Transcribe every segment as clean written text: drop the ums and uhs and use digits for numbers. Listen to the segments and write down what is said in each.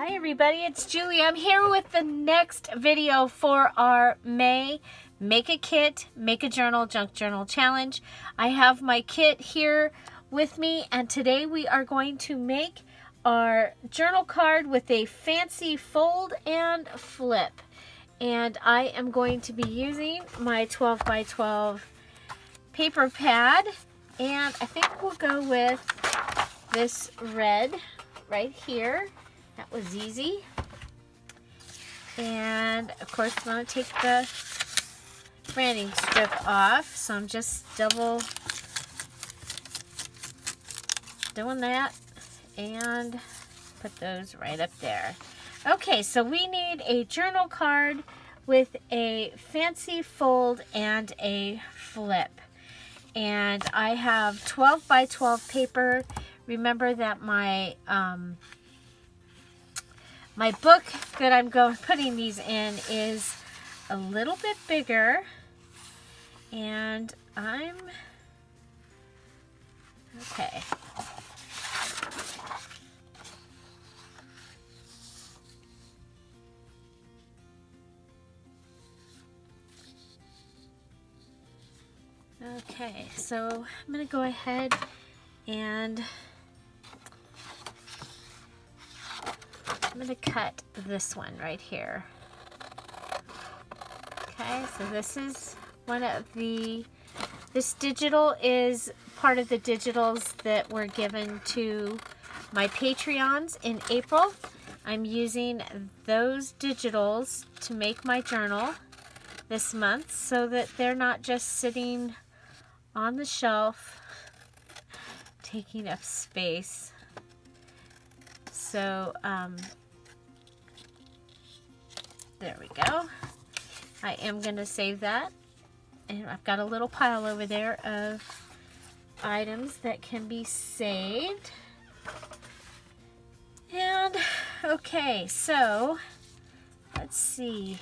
Hi everybody, it's Julie. I'm here with the next video for our May Make a Kit, Make a Journal, Junk Journal Challenge. I have my kit here with me, and today we are going to make our journal card with a fancy fold and flip. And I am going to be using my 12 by 12 paper pad, and I think we'll go with this red right here. That was easy. And of course I'm going to take the branding strip off, so I'm just double doing that and put those right up there. Okay, so we need a journal card with a fancy fold and a flip. And I have 12 by 12 paper. Remember that my my book that I'm putting these in is a little bit bigger, and I'm okay. Okay, so I'm going to go ahead and I'm going to cut this one right here. Okay, so this is one of this digital is part of the digitals that were given to my Patreons in April. I'm using those digitals to make my journal this month so that they're not just sitting on the shelf taking up space. So there we go. I am going to save that, and I've got a little pile over there of items that can be saved. And okay, so let's see.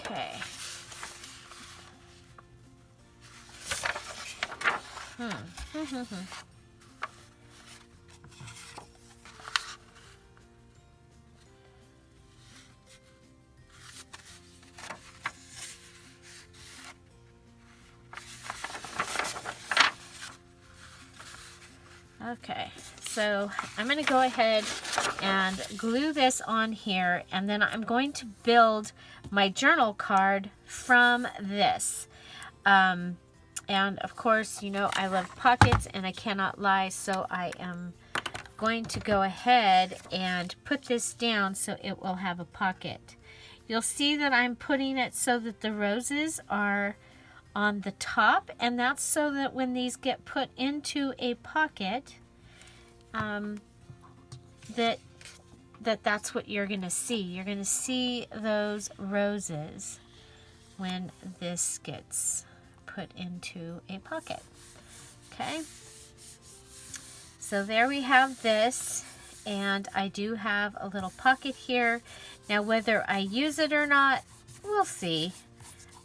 Okay. Okay, so I'm going to go ahead and glue this on here, and then I'm going to build my journal card from this. And of course, you know, I love pockets and I cannot lie, so I am going to go ahead and put this down so it will have a pocket. You'll see that I'm putting it so that the roses are on the top, and that's so that when these get put into a pocket, that's what you're going to see. You're going to see those roses when this gets put into a pocket. Okay, so there we have this, and I do have a little pocket here. Now whether I use it or not, we'll see,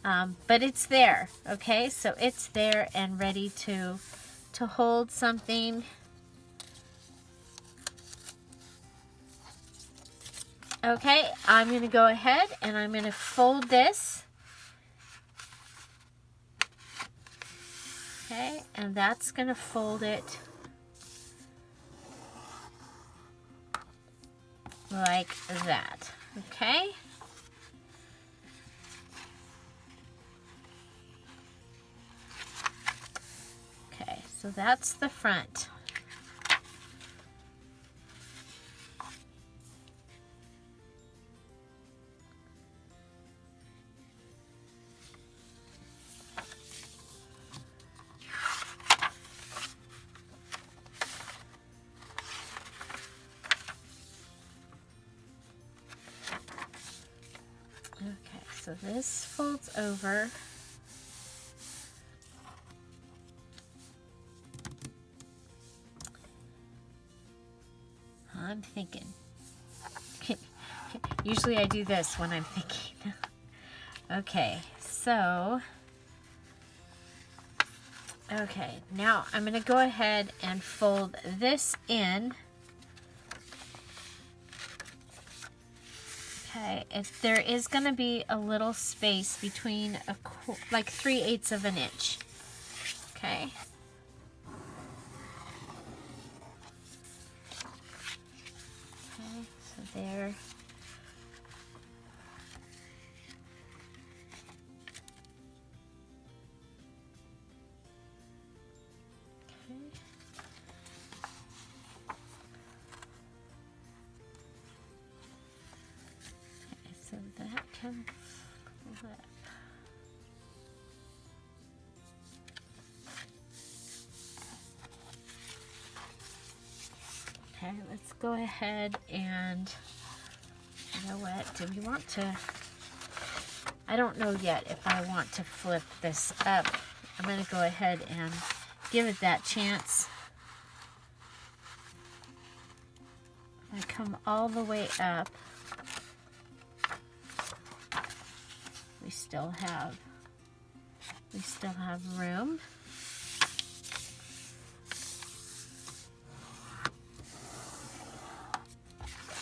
but it's there. Okay, so it's there and ready to hold something. Okay, I'm going to go ahead and I'm going to fold this. Okay, and that's going to fold it like that. Okay. Okay, so that's the front. Okay, so this folds over. I'm thinking. Usually I do this when I'm thinking. Okay, so Okay, now I'm going to go ahead and fold this in. Okay, there is going to be a little space between like 3/8 of an inch. Okay. Okay, so there. So that can flip. Okay, let's go ahead and, you know what, do we want to, I don't know yet if I want to flip this up. I'm going to go ahead and give it that chance. I come all the way up. We still have room.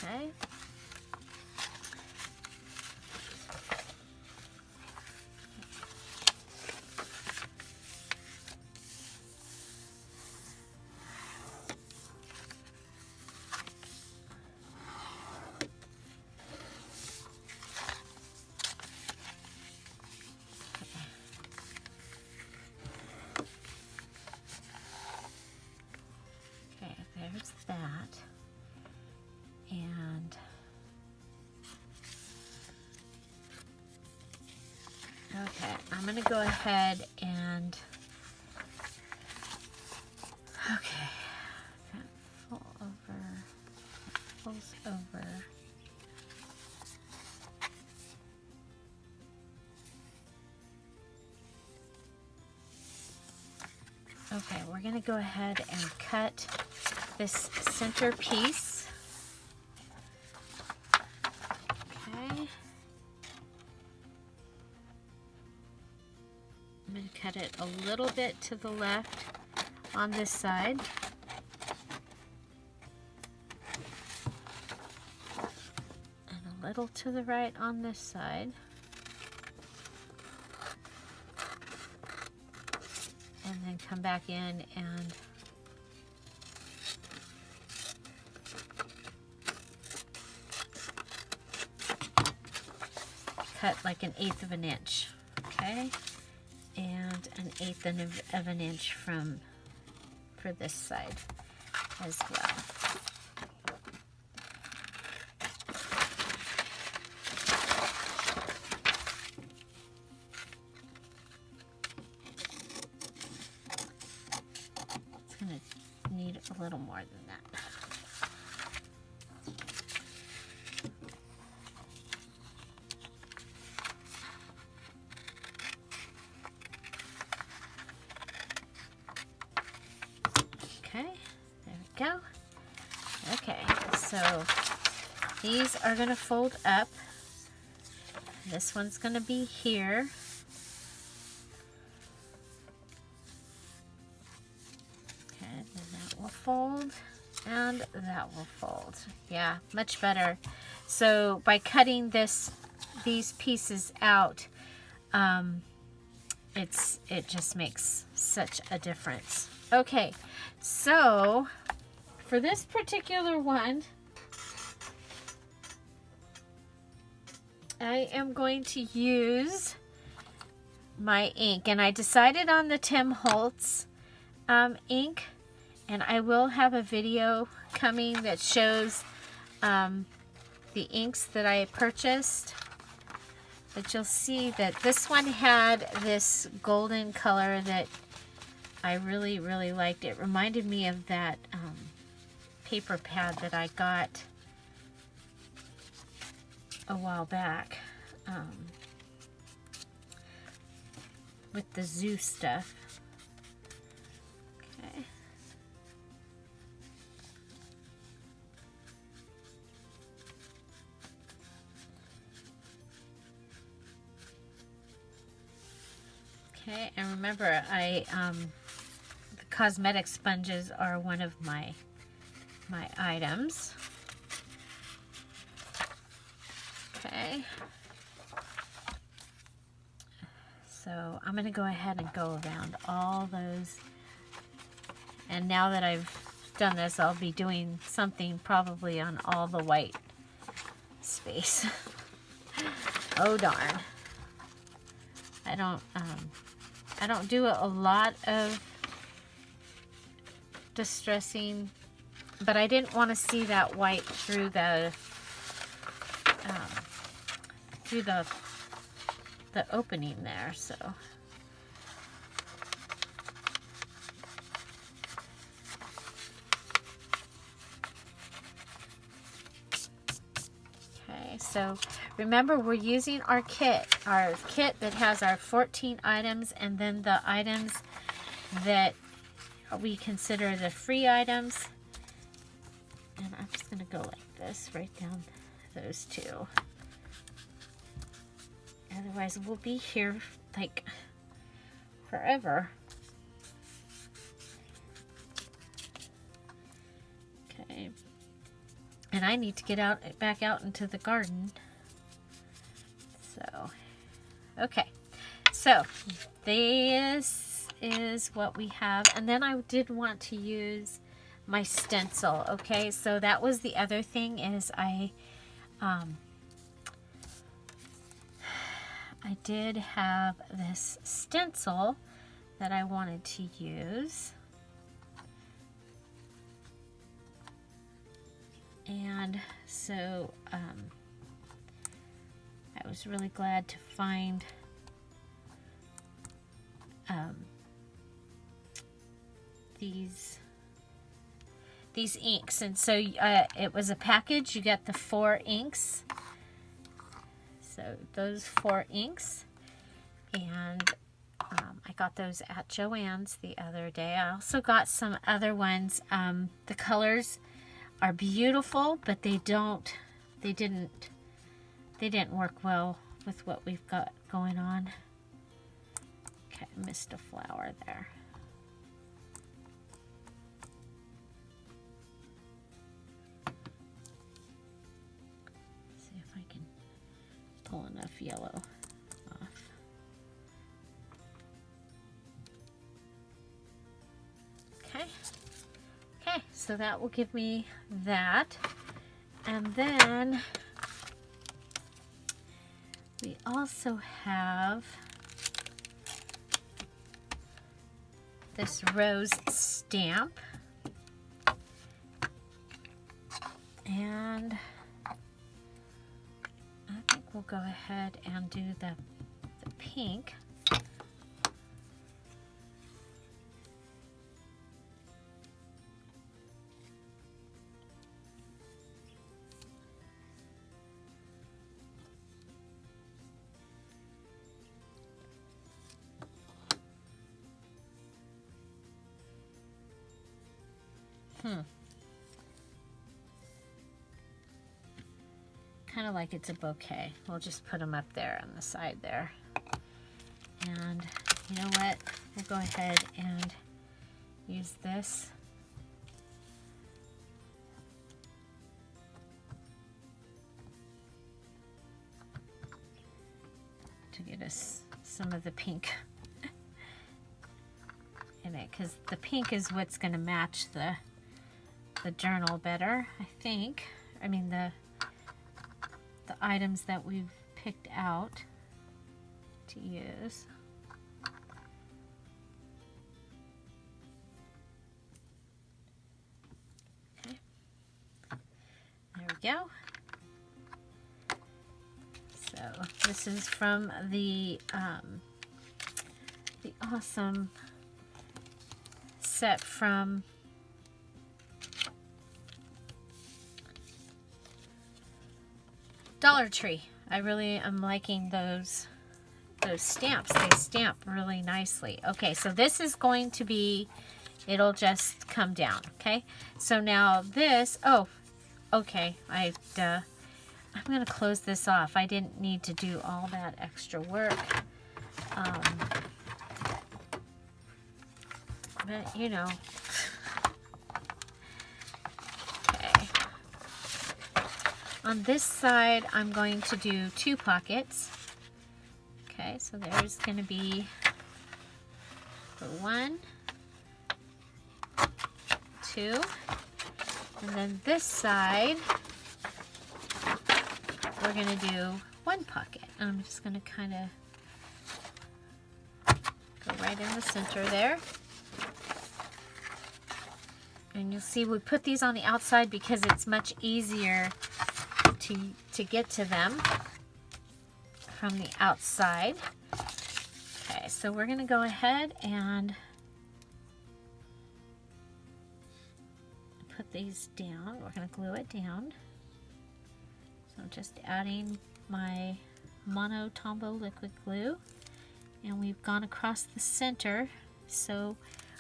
Okay. There's that. And okay, I'm going to go ahead and okay, pull over, pulls over. Okay, we're going to go ahead and cut this center piece. Okay. I'm going to cut it a little bit to the left on this side. And a little to the right on this side. And then come back in and cut like 1/8 of an inch, okay? And 1/8 of an inch for this side as well. It's gonna need a little more than that. Okay, there we go. Okay, so these are going to fold up. This one's going to be here. Okay, then that will fold, and that will fold. Yeah, much better. So by cutting these pieces out, it just makes such a difference. Okay, so for this particular one, I am going to use my ink, and I decided on the Tim Holtz ink, and I will have a video coming that shows the inks that I purchased. But you'll see that this one had this golden color that I really, really liked. It reminded me of that paper pad that I got a while back with the zoo stuff. Okay. Okay, and remember, I cosmetic sponges are one of my items. Okay. So I'm going to go ahead and go around all those. And now that I've done this, I'll be doing something probably on all the white space. Oh darn. I don't do a lot of distressing, but I didn't want to see that white through the opening there, so. Okay, so remember we're using our kit that has our 14 items, and then the items that we consider the free items. And I'm just going to go like this, right down those two. Otherwise we'll be here like forever. Okay. And I need to get back out into the garden. So, okay. So, this is what we have. And then I did want to use my stencil. Okay, so that was the other thing, is I did have this stencil that I wanted to use. And so I was really glad to find these inks. And so it was a package. You get the 4 inks. So those 4 inks, and I got those at Joann's the other day. I also got some other ones. The colors are beautiful, but they didn't work well with what we've got going on. Okay, missed a flower there. See if I can pull enough yellow off. Okay. Okay, so that will give me that. And then we also have this rose stamp. And I think we'll go ahead and do the pink. Kind of like it's a bouquet. We'll just put them up there on the side there. And you know what? We'll go ahead and use this. To get us some of the pink in it, because the pink is what's going to match the journal better, I think. I mean the items that we've picked out to use. Okay, there we go. So this is from the awesome set from Dollar Tree. I really am liking those stamps. They stamp really nicely. Okay, so this is going to be, it'll just come down. Okay, so now this, oh, okay, I'm going to close this off. I didn't need to do all that extra work. But, you know. Okay. On this side, I'm going to do 2 pockets. Okay, so there's going to be the 1, 2, and then this side, we're going to do 1 pocket. I'm just going to kind of go right in the center there. And you'll see we put these on the outside because it's much easier to get to them from the outside. Okay, so we're going to go ahead and put these down. We're going to glue it down. So I'm just adding my Mono Tombow liquid glue, and we've gone across the center, so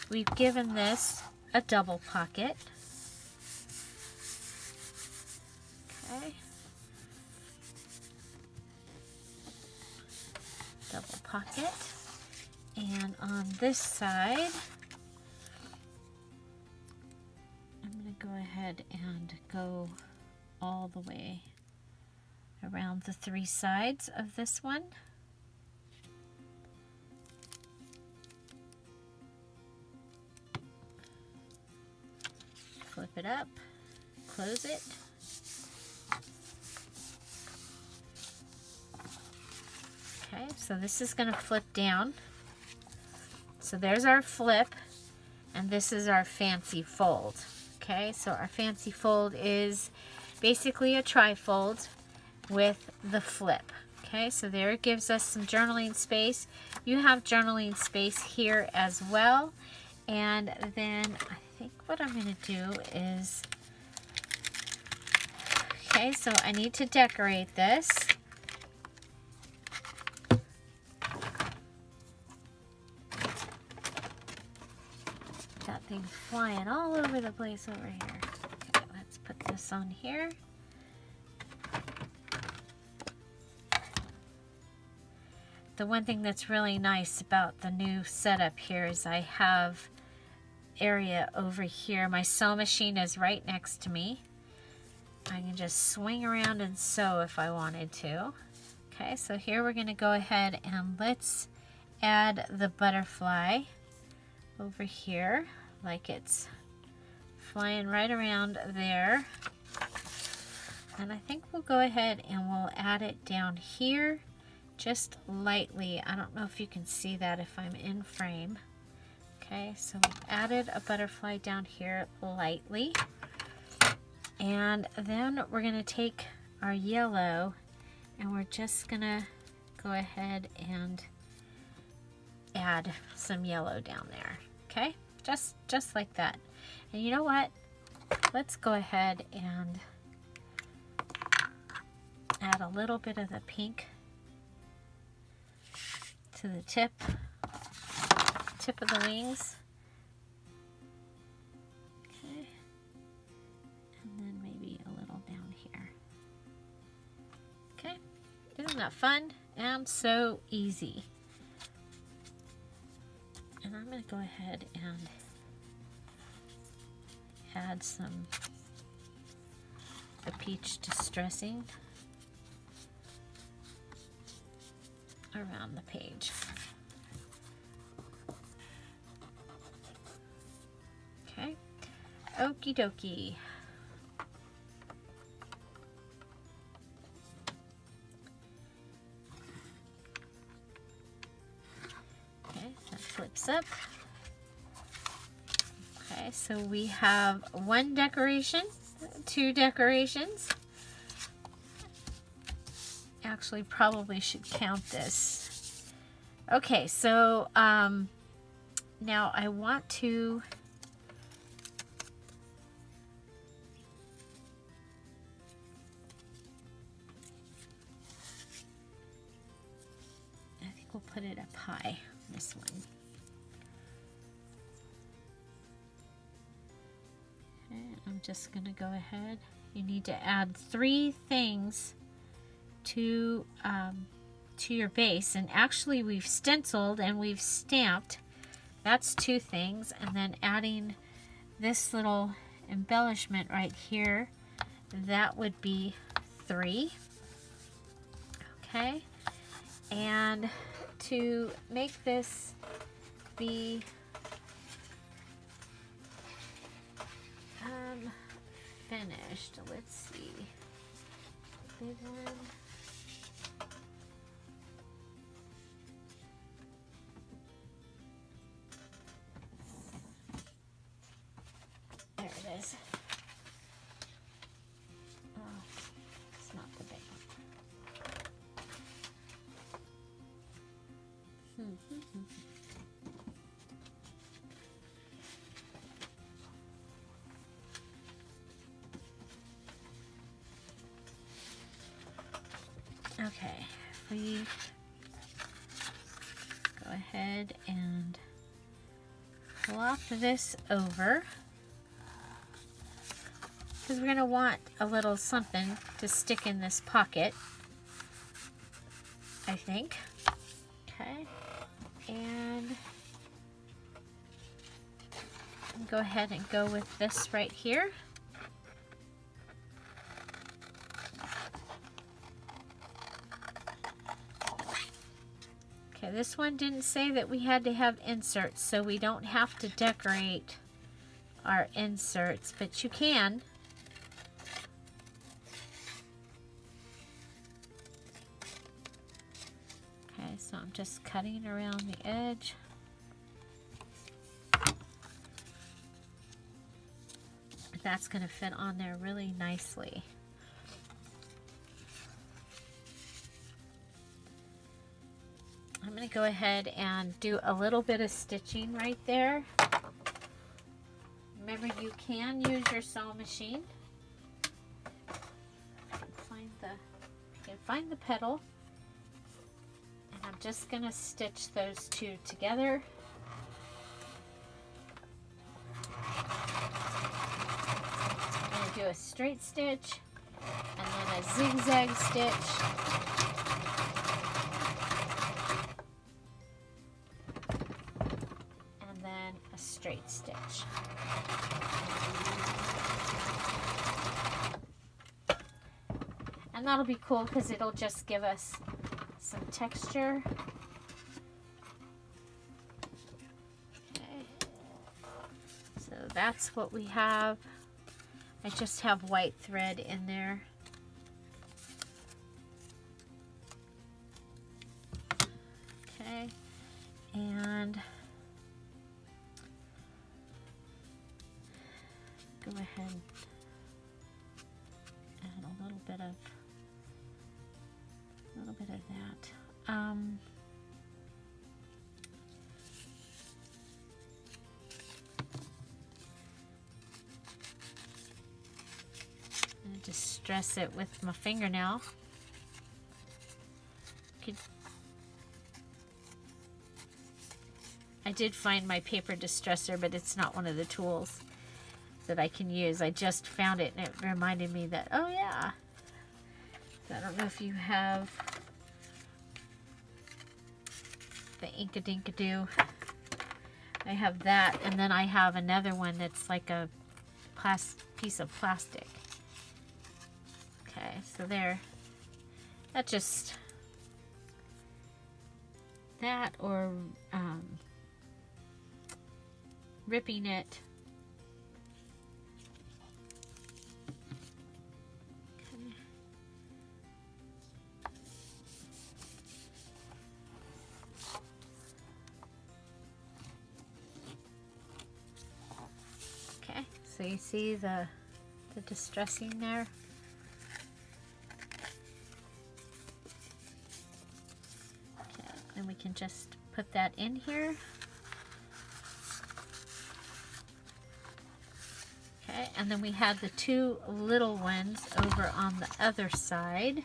we've given this a double pocket. Okay. Double pocket. And on this side, I'm going to go ahead and go all the way around the 3 sides of this one. Flip it up, close it. Okay, so this is going to flip down. So there's our flip, and this is our fancy fold. Okay, so our fancy fold is basically a trifold with the flip. Okay, so there it gives us some journaling space. You have journaling space here as well. And then I think what I'm going to do is, okay, so I need to decorate this. That thing's flying all over the place over here. Okay, let's put this on here. The one thing that's really nice about the new setup here is I have area over here. My sew machine is right next to me. I can just swing around and sew if I wanted to. Okay, so here we're going to go ahead and let's add the butterfly over here, like it's flying right around there. And I think we'll go ahead and we'll add it down here just lightly. I don't know if you can see that if I'm in frame. Okay, so we've added a butterfly down here lightly. And then we're going to take our yellow and we're just going to go ahead and add some yellow down there. Okay, just like that. And you know what? Let's go ahead and add a little bit of the pink to the tip of the wings. Okay. And then maybe a little down here. Okay. Isn't that fun? And so easy. And I'm going to go ahead and add some the peach distressing around the page. Okay, okie dokie. Okay, that flips up. Okay, so we have 1 decoration, 2 decorations. Actually, probably should count this. Okay, so now I want to we'll put it up high, this one. Okay, I'm just going to go ahead. You need to add 3 things to your base, and actually we've stenciled and we've stamped That's 2 things. And then adding this little embellishment right here, that would be 3. Okay. And to make this be finished, let's see. Big one. There it is. Oh, it's not the big one. Okay, we go ahead and flop this over, because we're going to want a little something to stick in this pocket, I think. Okay, and go ahead and go with this right here. Okay, this one didn't say that we had to have inserts, so we don't have to decorate our inserts, but you can. Okay, so I'm just cutting around the edge. That's going to fit on there really nicely. I'm going to go ahead and do a little bit of stitching right there. Remember, you can use your sewing machine. You can find the petal. And I'm just going to stitch those 2 together. I'm going to do a straight stitch and then a zigzag stitch. A straight stitch. And that'll be cool because it'll just give us some texture. Okay. So that's what we have. I just have white thread in there. Okay. And go ahead and add a little bit of that. And distress it with my fingernail. I did find my paper distresser, but it's not one of the tools that I can use. I just found it and it reminded me that, oh yeah. I don't know if you have the Ink-a-Dink-a-Doo. I have that, and then I have another one that's like a piece of plastic. Okay, so there. That just, that or ripping it. So you see the distressing there? Okay, and we can just put that in here. Okay, and then we have the 2 little ones over on the other side.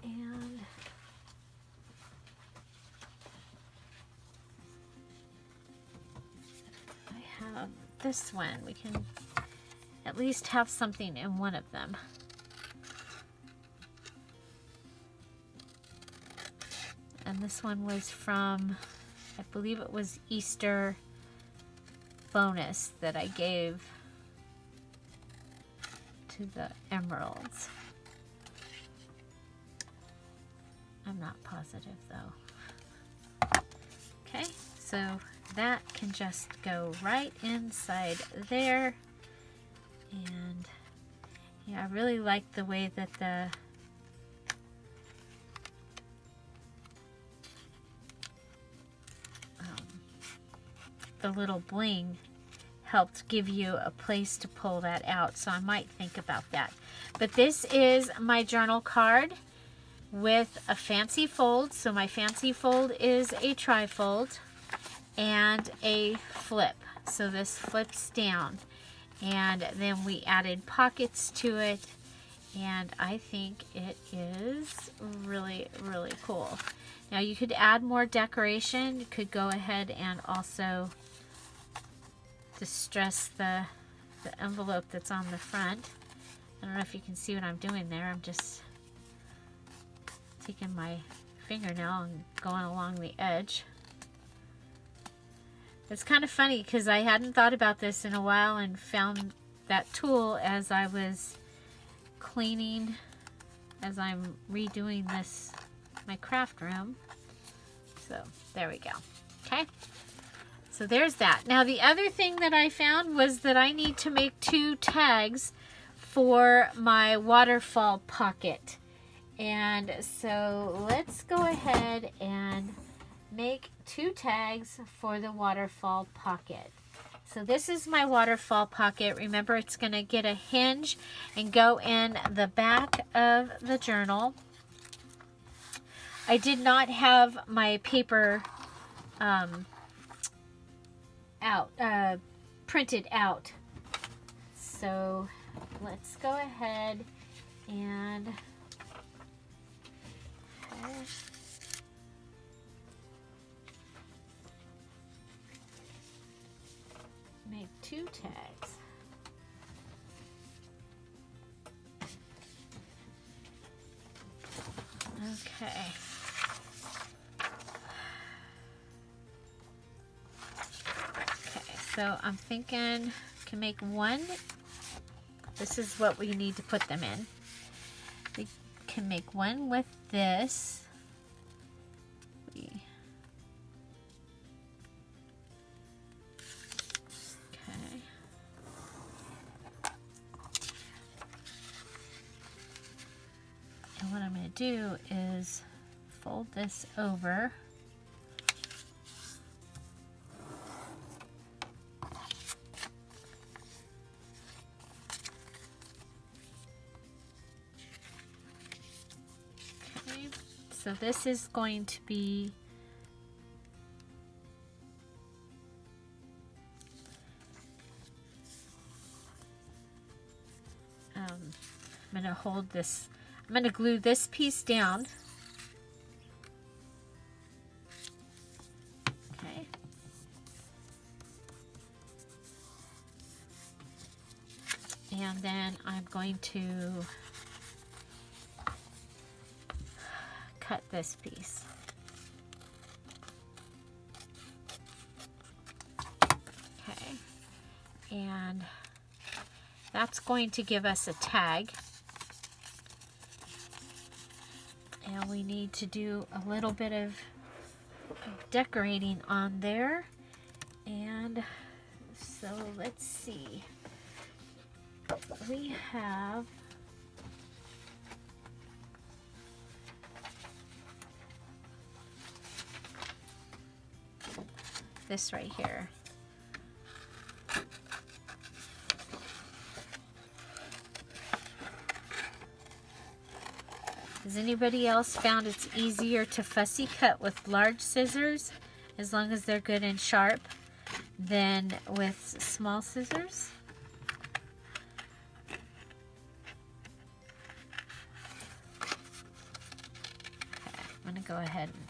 And this one, we can at least have something in one of them. And this one was from, I I believe it was Easter bonus that I gave to the emeralds. I'm not positive though. Okay, so that can just go right inside there. And yeah, I really like the way that the little bling helped give you a place to pull that out. So I might think about that. But this is my journal card with a fancy fold. So my fancy fold is a trifold and a flip. So this flips down. And then we added pockets to it. And I think it is really, really cool. Now you could add more decoration. You could go ahead and also distress the envelope that's on the front. I don't know if you can see what I'm doing there. I'm just taking my fingernail and going along the edge. It's kind of funny because I hadn't thought about this in a while and found that tool as I was cleaning, as I'm redoing my craft room. So there we go. Okay. So there's that. Now the other thing that I found was that I need to make 2 tags for my waterfall pocket. And so let's go ahead and make 2 tags for the waterfall pocket. So this is my waterfall pocket. Remember, it's going to get a hinge and go in the back of the journal. I did not have my paper printed out. So let's go ahead and make 2 tags. Okay. So I'm thinking can make 1. This is what we need to put them in. We can make 1 with this. Okay. And what I'm going to do is fold this over. So this is going to be I'm going to hold this, I'm going to glue this piece down. Okay. And then I'm going to cut this piece. Okay, and that's going to give us a tag. And we need to do a little bit of decorating on there. And so let's see. We have this right here. Has anybody else found it's easier to fussy cut with large scissors, as long as they're good and sharp, than with small scissors? Okay, I'm going to go ahead and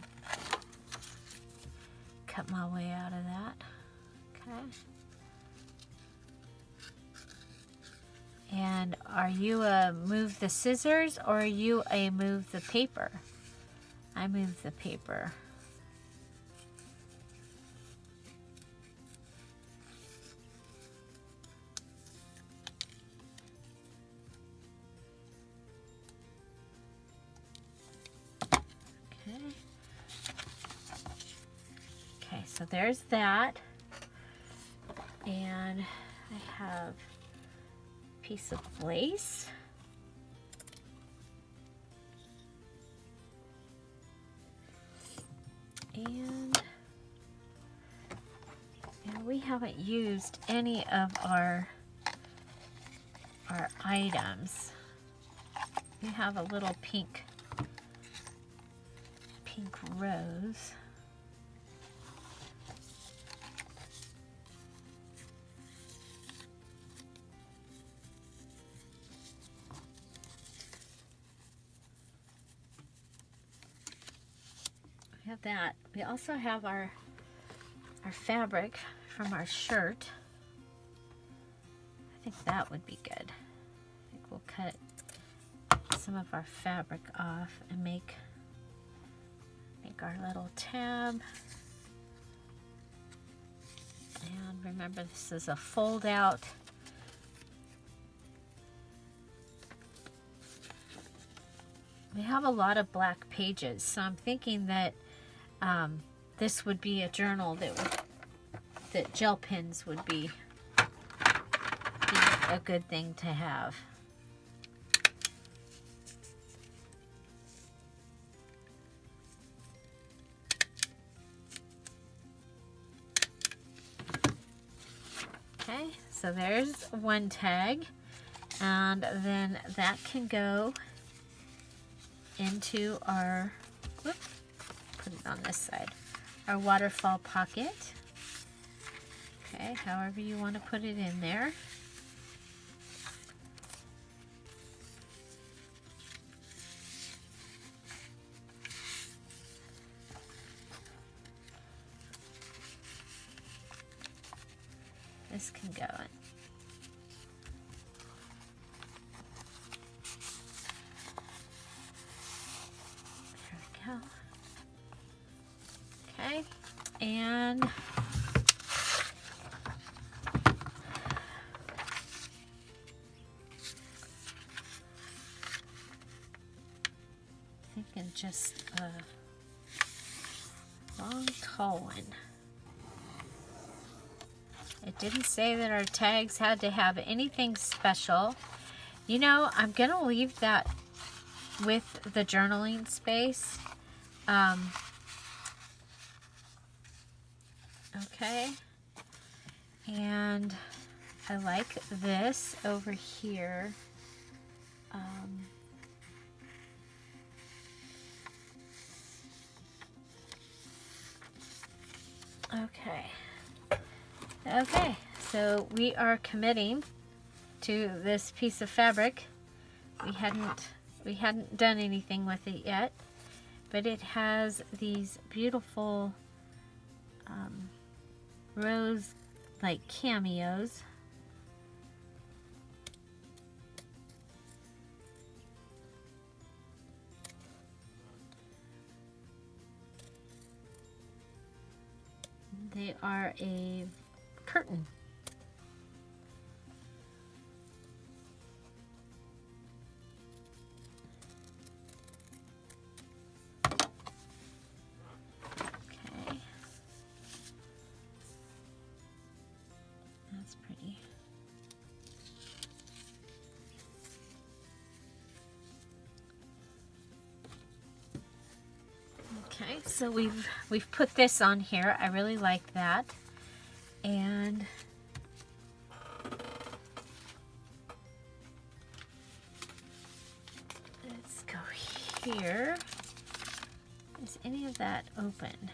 cut my way out of that. Okay. And are you a move the scissors or are you a move the paper? I move the paper. there's that. And I have a piece of lace. And we haven't used any of our items. We have a little pink rose. We have that. We also have our fabric from our shirt. I think that would be good. I think we'll cut some of our fabric off and make our little tab. And remember, this is a fold out. We have a lot of black pages, so I'm thinking that this would be a journal that gel pens would be a good thing to have. Okay, so there's one tag, and then that can go into our, whoop, put it on this side, our waterfall pocket. Okay, however you want to put it in there. This can go in. There we go. Okay, and thinking just a long, tall one. It didn't say that our tags had to have anything special. You know, I'm gonna leave that with the journaling space. Okay. And I like this over here. Okay. Okay, so we are committing to this piece of fabric. We hadn't done anything with it yet, but it has these beautiful rose like cameos. They are a curtain. Okay. That's pretty. Okay, so we've put this on here. I really like that. And let's go here. Is any of that open?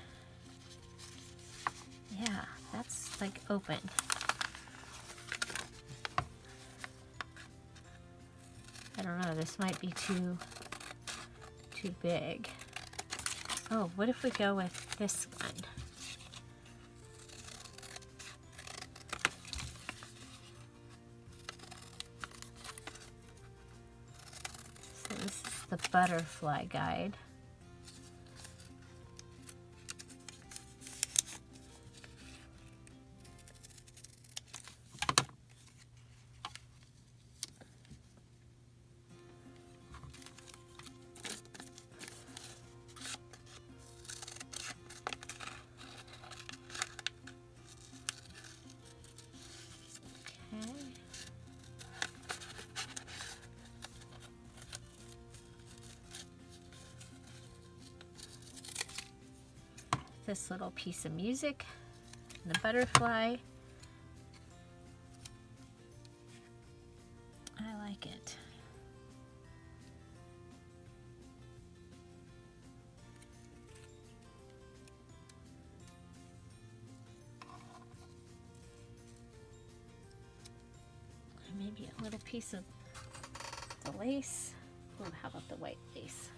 Yeah, that's like open. I don't know, this might be too big. Oh, what if we go with this one? So this is the butterfly guide. this little piece of music, the butterfly. I like it. Maybe a little piece of the lace. Ooh, how about the white lace?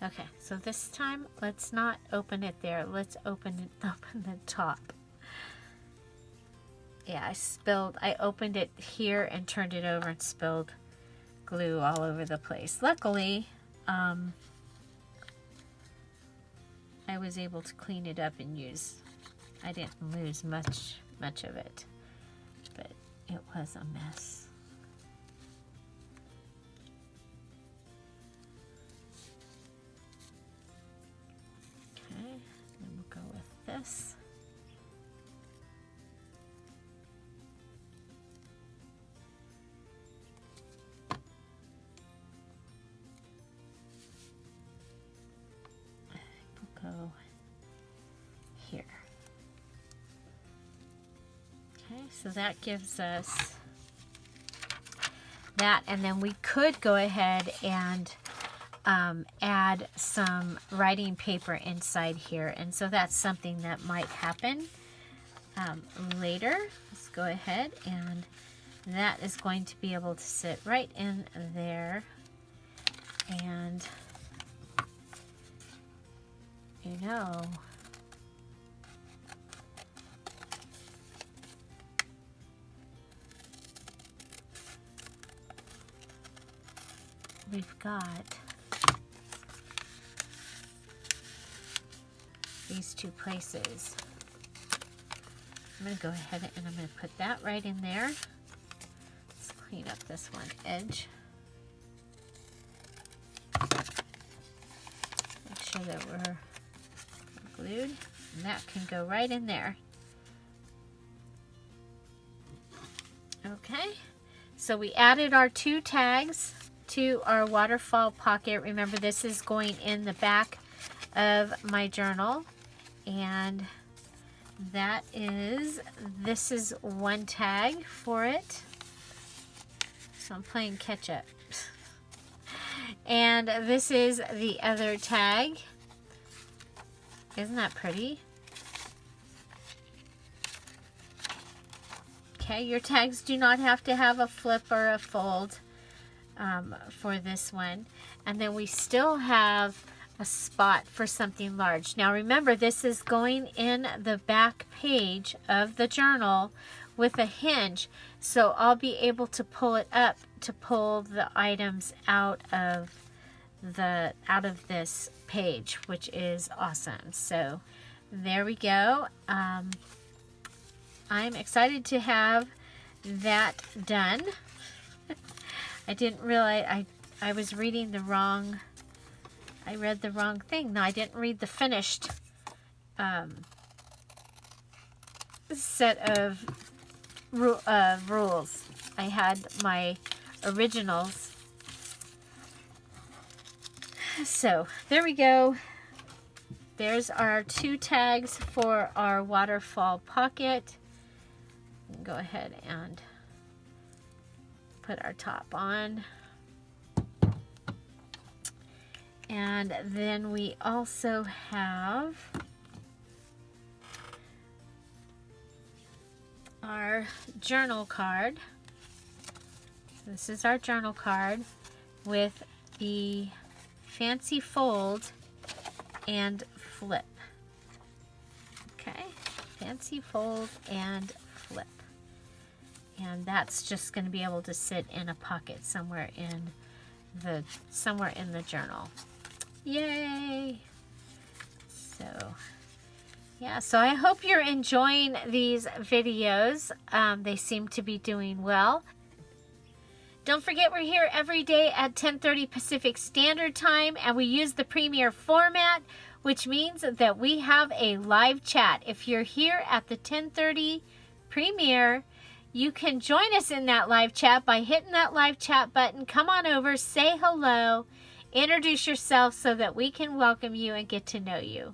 Okay, so this time let's not open it there. Let's open the top. Yeah, I opened it here and turned it over and spilled glue all over the place. Luckily, I was able to clean it up and I didn't lose much of it, but it was a mess. Okay, then we'll go with this. Go here. Okay, so that gives us that, and then we could go ahead and add some writing paper inside here, and so that's something that might happen later. Let's go ahead, and that is going to be able to sit right in there, and you know, we've got these two places. I'm going to go ahead and I'm going to put that right in there. Let's clean up this one edge. Make sure that we're glued, and that can go right in there. Okay, so we added our 2 tags to our waterfall pocket. Remember, this is going in the back of my journal, and this is 1 tag for it. So I'm playing catch up. And this is the other tag. Isn't that pretty? Okay, your tags do not have to have a flip or a fold for this one. And then we still have a spot for something large. Now remember, this is going in the back page of the journal with a hinge, so I'll be able to pull it up to pull the items out of this page, which is awesome. So there we go. I'm excited to have that done. I didn't realize I was reading the wrong, I read the wrong thing. No, I didn't read the finished set of rules. I had my originals. So there we go. There's our 2 tags for our waterfall pocket. Go ahead and put our top on. And then we also have our journal card. This is our journal card with the fancy fold and flip. Okay, fancy fold and flip. And that's just going to be able to sit in a pocket somewhere in the journal. Yay! So yeah, so I hope you're enjoying these videos. They seem to be doing well. Don't forget, we're here every day at 10:30 Pacific Standard Time, and we use the Premier format. which means that we have a live chat. If you're here at the 10:30 premiere, you can join us in that live chat by hitting that live chat button. Come on over, say hello, introduce yourself so that we can welcome you and get to know you.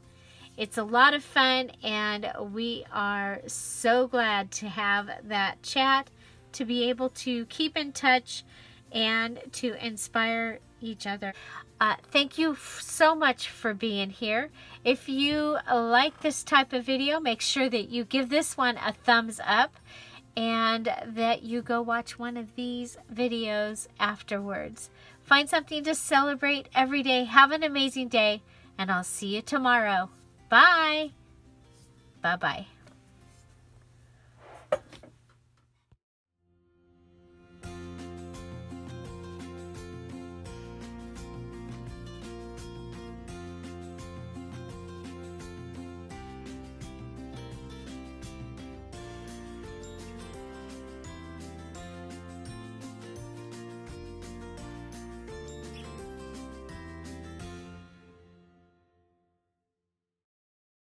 It's a lot of fun, and we are so glad to have that chat, to be able to keep in touch and to inspire each other. Thank you so much for being here. If you like this type of video, make sure that you give this one a thumbs up and that you go watch one of these videos afterwards. Find something to celebrate every day. Have an amazing day, and I'll see you tomorrow. Bye. Bye-bye.